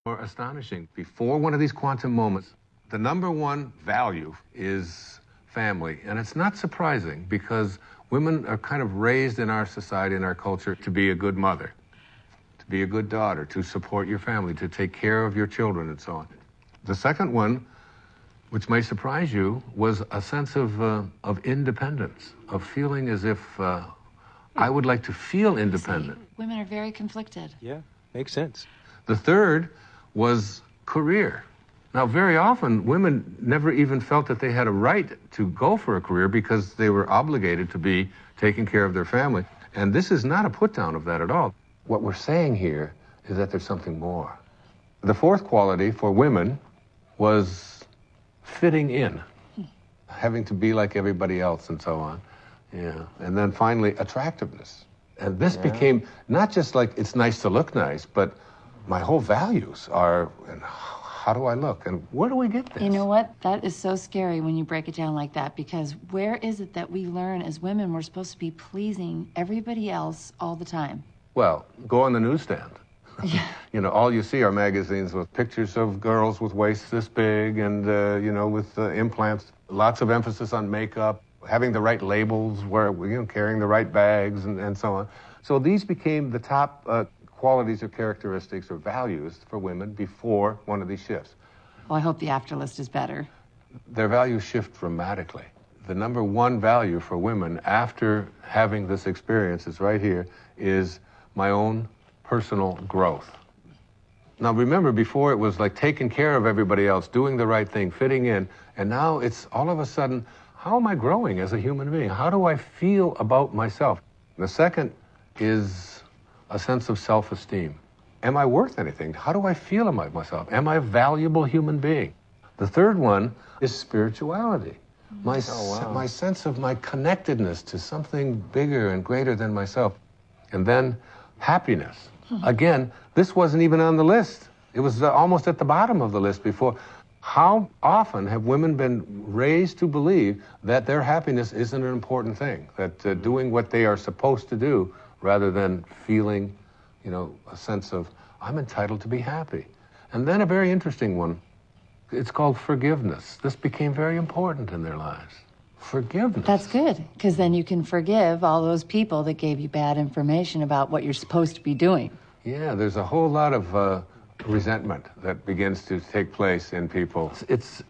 More astonishing. Before one of these quantum moments, the number one value is family. And it's not surprising because women are kind of raised in our society, in our culture, to be a good mother, to be a good daughter, to support your family, to take care of your children, and so on. The second one, which may surprise you, was a sense of independence, of feeling as if I would like to feel independent. Women are very conflicted. Yeah, makes sense. The third was career. Now, very often, women never even felt that they had a right to go for a career because they were obligated to be taking care of their family. And this is not a put-down of that at all. What we're saying here is that there's something more. The fourth quality for women was fitting in, having to be like everybody else and so on. Yeah. And then finally, attractiveness. And this became not just like it's nice to look nice, but my whole values are, and how do I look? And where do we get this? You know what? That is so scary when you break it down like that, because where is it that we learn as women we're supposed to be pleasing everybody else all the time? Well, go on the newsstand. Yeah. You know, all you see are magazines with pictures of girls with waists this big and, you know, with implants. Lots of emphasis on makeup, having the right labels, carrying the right bags and so on. So these became the top qualities or characteristics or values for women before one of these shifts. Well, I hope the after list is better. Their values shift dramatically. The number one value for women after having this experience is right here, is my own personal growth. Now remember, before it was like taking care of everybody else, doing the right thing, fitting in, and now it's all of a sudden, how am I growing as a human being? How do I feel about myself? The second is a sense of self-esteem. Am I worth anything? How do I feel about myself? Am I a valuable human being? The third one is spirituality. My sense of my connectedness to something bigger and greater than myself. And then happiness. Again, this wasn't even on the list. It was almost at the bottom of the list before. How often have women been raised to believe that their happiness isn't an important thing, that doing what they are supposed to do rather than feeling, you know, a sense of, I'm entitled to be happy. And then a very interesting one, it's called forgiveness. This became very important in their lives. Forgiveness. That's good, because then you can forgive all those people that gave you bad information about what you're supposed to be doing. Yeah, there's a whole lot of resentment that begins to take place in people. It's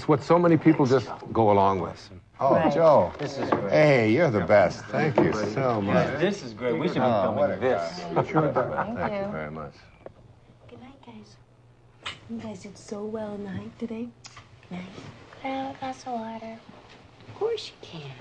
what so many people just go along with. Oh, right. Joe. This is great. Hey, you're the best. Thank you so much. This is great. We should be filming this. Thank you very much. Good night, guys. You guys did so well in the hike today. Good night. Can I have a glass of water? Of course you can.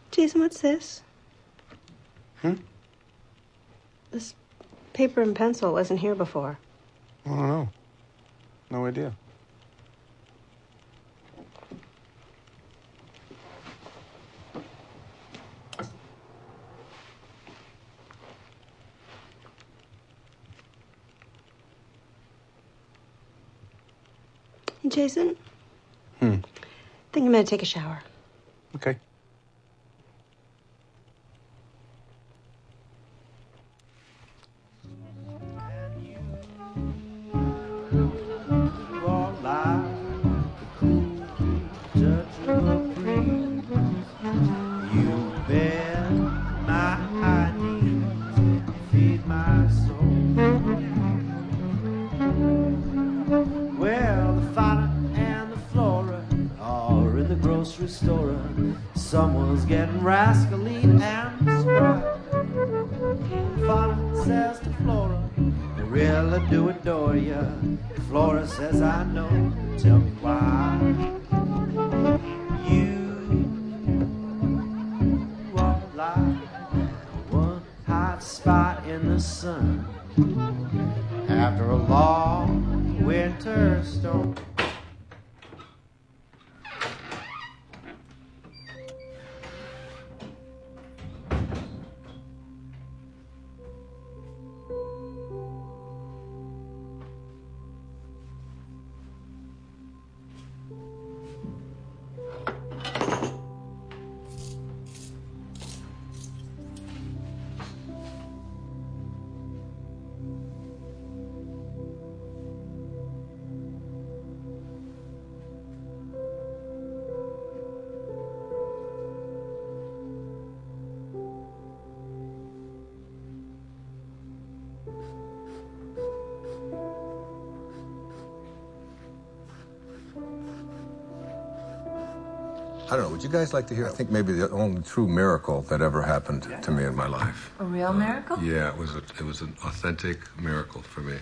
Jason, what's this? This paper and pencil wasn't here before. I don't know. No idea. Hey, Jason? I think I'm gonna take a shower. Okay. Someone's getting rascally and spry. Fauna says to Flora, I really do adore ya. Flora says, I know, tell me why. You are like one hot spot in the sun after a long winter storm. I don't know, would you guys like to hear? I think maybe the only true miracle that ever happened to me in my life. A real miracle? Yeah, it was an authentic miracle for me.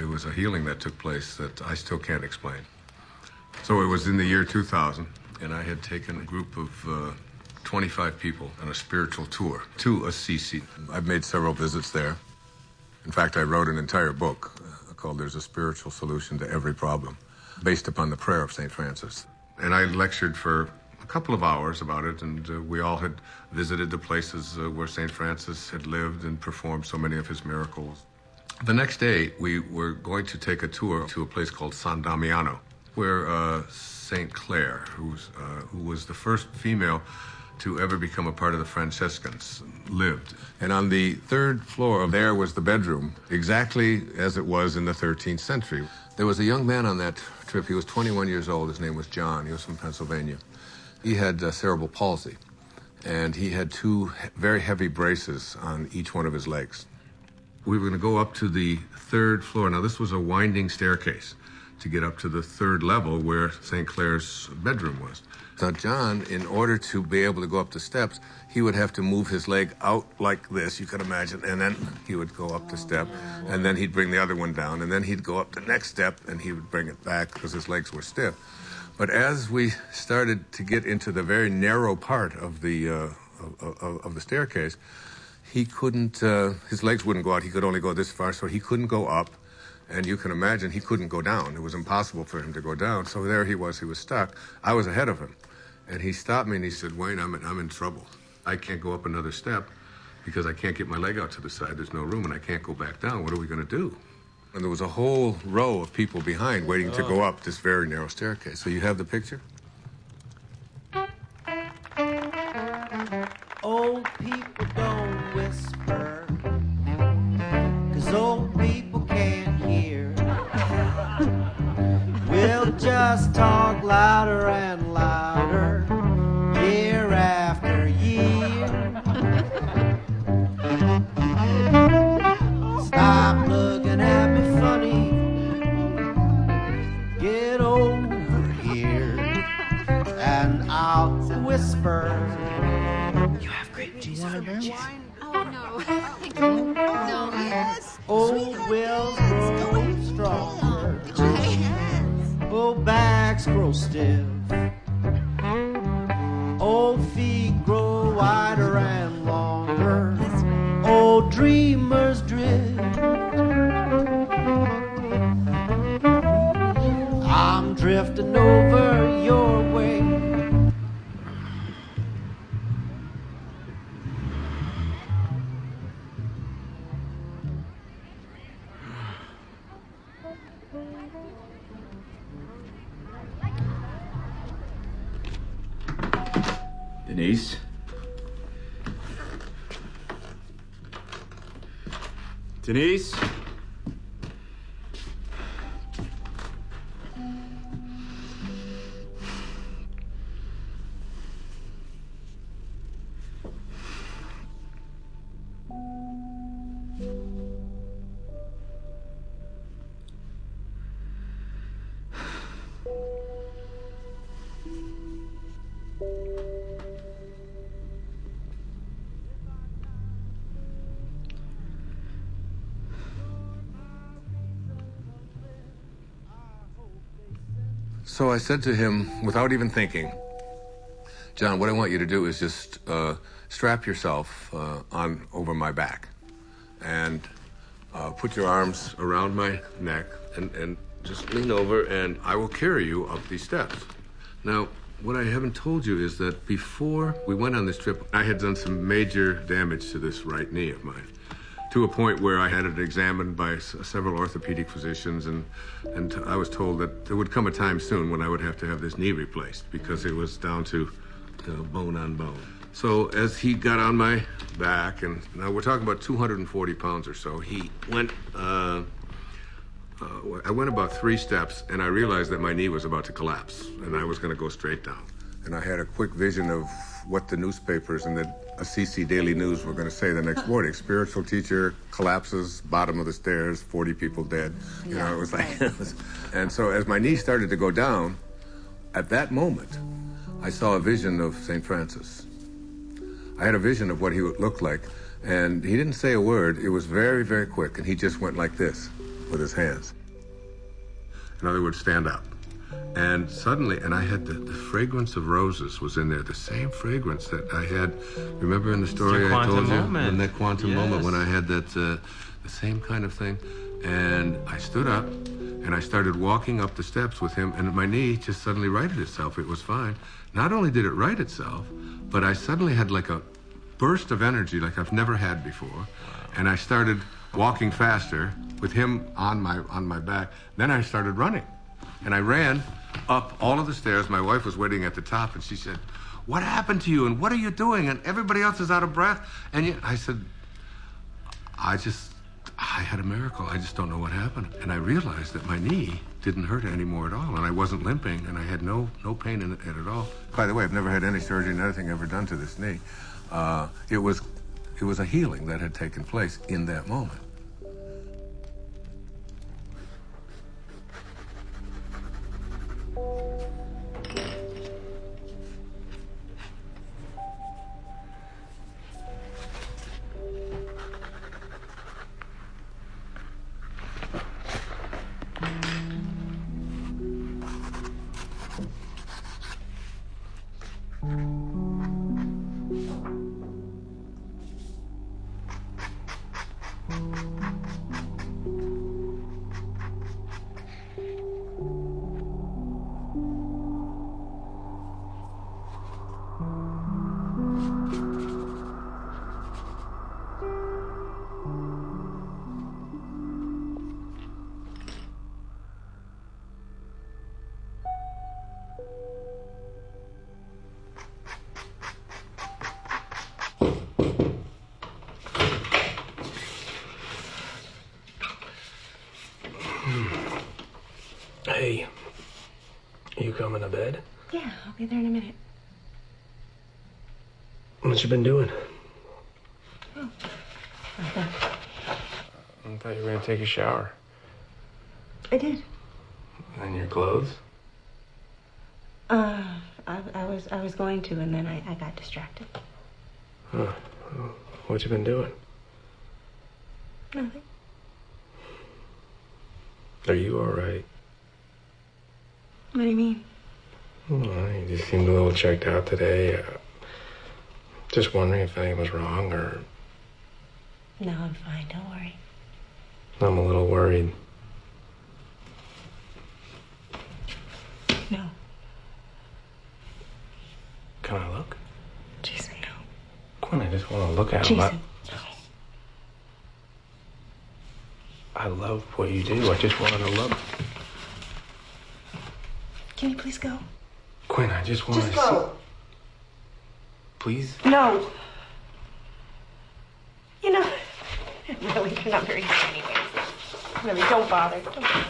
It was a healing that took place that I still can't explain. So it was in the year 2000, and I had taken a group of 25 people on a spiritual tour to Assisi. I've made several visits there. In fact, I wrote an entire book called There's a Spiritual Solution to Every Problem, based upon the prayer of St. Francis. And I lectured for a couple of hours about it, and we all had visited the places where St. Francis had lived and performed so many of his miracles. The next day, we were going to take a tour to a place called San Damiano, where St. Clare, who was the first female to ever become a part of the Franciscans, lived. And on the third floor of there was the bedroom, exactly as it was in the 13th century. There was a young man on that trip. He was 21 years old. His name was John. He was from Pennsylvania. He had cerebral palsy, and he had 2 very heavy braces on each one of his legs. We were going to go up to the 3rd floor. Now, this was a winding staircase to get up to the 3rd level where St. Clare's bedroom was. Now, John, in order to be able to go up the steps, he would have to move his leg out like this, you can imagine, and then he would go up the step, and then he'd bring the other one down, and then he'd go up the next step, and he would bring it back because his legs were stiff. But as we started to get into the very narrow part of the staircase, he couldn't, his legs wouldn't go out. He could only go this far, so he couldn't go up. And you can imagine he couldn't go down. It was impossible for him to go down. So there he was stuck. I was ahead of him. And he stopped me and he said, Wayne, I'm in trouble. I can't go up another step because I can't get my leg out to the side. There's no room and I can't go back down. What are we going to do? And there was a whole row of people behind waiting to go up this very narrow staircase. So you have the picture? Old people don't whisper, 'cause old people can't hear. We'll just talk louder and louder, year after year. Stop looking at me funny, get over here, and I'll whisper. You have grape juice for your wine? Oh, no. No. Yes. Old wills grow stronger. Old backs grow stiff. Old feet grow wider and longer. Old dreamers drift. I'm drifting over your way. Denise? Denise? So I said to him, without even thinking, John, what I want you to do is just strap yourself on over my back and put your arms around my neck and just lean over and I will carry you up these steps. Now, what I haven't told you is that before we went on this trip, I had done some major damage to this right knee of mine, to a point where I had it examined by several orthopedic physicians, and I was told that there would come a time soon when I would have to have this knee replaced because it was down to bone on bone. So as he got on my back, and now we're talking about 240 pounds or so, he went, I went about 3 steps, and I realized that my knee was about to collapse, and I was going to go straight down. And I had a quick vision of what the newspapers and the Assisi Daily News were going to say the next morning. Spiritual teacher collapses, bottom of the stairs, 40 people dead. You know, it was like... And so as my knee started to go down, at that moment, I saw a vision of St. Francis. I had a vision of what he would look like, and he didn't say a word. It was very, very quick, and he just went like this with his hands. In other words, stand up. And suddenly, and I had the fragrance of roses was in there, the same fragrance that I had, remember in the story I told you? In that quantum moment when I had that, the same kind of thing. And I stood up, and I started walking up the steps with him, and my knee just suddenly righted itself. It was fine. Not only did it right itself, but I suddenly had like a burst of energy like I've never had before. And I started walking faster with him on my back. Then I started running. And I ran up all of the stairs. My wife was waiting at the top, and she said, "What happened to you, and what are you doing? And everybody else is out of breath." And I said, I had a miracle. I just don't know what happened. And I realized that my knee didn't hurt anymore at all, and I wasn't limping, and I had no pain in it at all. By the way, I've never had any surgery, anything ever done to this knee. It was a healing that had taken place in that moment. Hey, you coming to bed? Yeah, I'll be there in a minute. What you been doing? Oh, I thought you were gonna take a shower. I did. And your clothes? I was going to, and then I got distracted. Huh. What you been doing? Nothing. Are you all right? What do you mean? Well, you just seemed a little checked out today. Just wondering if anything was wrong, or... No, I'm fine. Don't worry. I'm a little worried. No. Can I look? Jason, no. Quinn, I just want to look at him. Jason. I love what you do. I just wanted to look. Can you please go? Quinn, I just want to Just go. see... Please? No. You know, really, you're not very good anyways. Really, don't bother. Don't bother.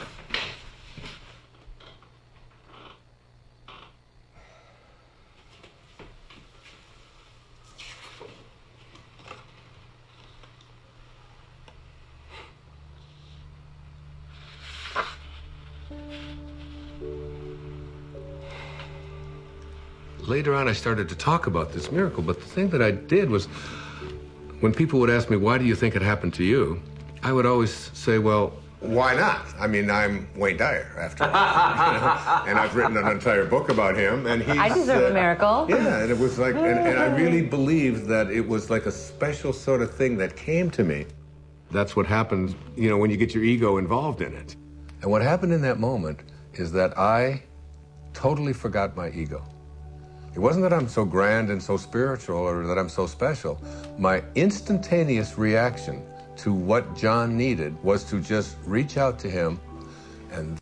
Later on, I started to talk about this miracle, but the thing that I did was, when people would ask me, why do you think it happened to you? I would always say, well, why not? I mean, I'm Wayne Dyer, after all. And I've written an entire book about him, and he's... I deserve a miracle. Yeah, and it was like, and I really believed that it was like a special sort of thing that came to me. That's what happens, when you get your ego involved in it. And what happened in that moment is that I totally forgot my ego. It wasn't that I'm so grand and so spiritual or that I'm so special. My instantaneous reaction to what John needed was to just reach out to him, and